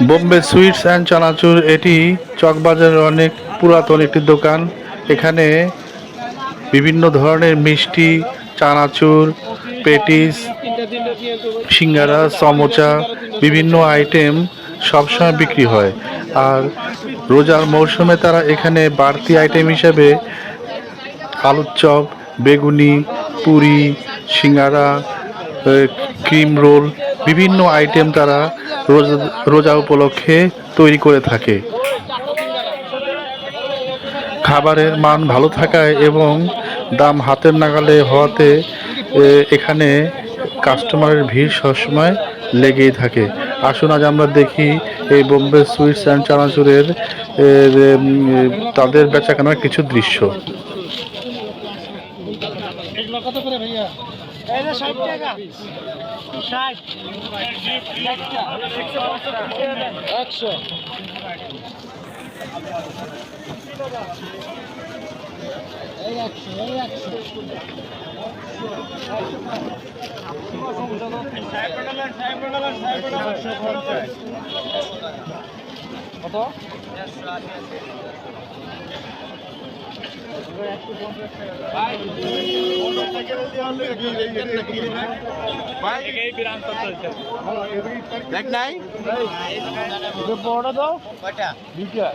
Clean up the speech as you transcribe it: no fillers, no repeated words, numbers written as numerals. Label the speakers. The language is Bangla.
Speaker 1: বোম্বে সুইটস অ্যান্ড চানাচুর, এটি চকবাজারের অনেক পুরাতন একটি দোকান। এখানে বিভিন্ন ধরনের মিষ্টি, চানাচুর, পেটিস, সিঙ্গারা, সমোচা, বিভিন্ন আইটেম সবসময় বিক্রি হয়। আর রোজার মরশুমে তারা এখানে বাড়তি আইটেম হিসেবে আলুর চপ, বেগুনি, পুরি, সিঙ্গারা, ক্রিম রোল, বিভিন্ন আইটেম তারা রোজা উপলক্ষে তৈরি করে থাকে। খাবারের মান ভালো থাকায় এবং দাম হাতের নাগালে হওয়াতে এখানে কাস্টমারের ভিড় সবসময় লেগেই থাকে। আসুন আজ আমরা দেখি এই বোম্বে সুইটস অ্যান্ড চানাচুরের তাদের বেচাকেনার কিছু দৃশ্য।
Speaker 2: কত করে ভাইয়া? 60 টাকা। 60 100 কত? দেখ নাই বড়টা দাও কয়টা? দুইটা।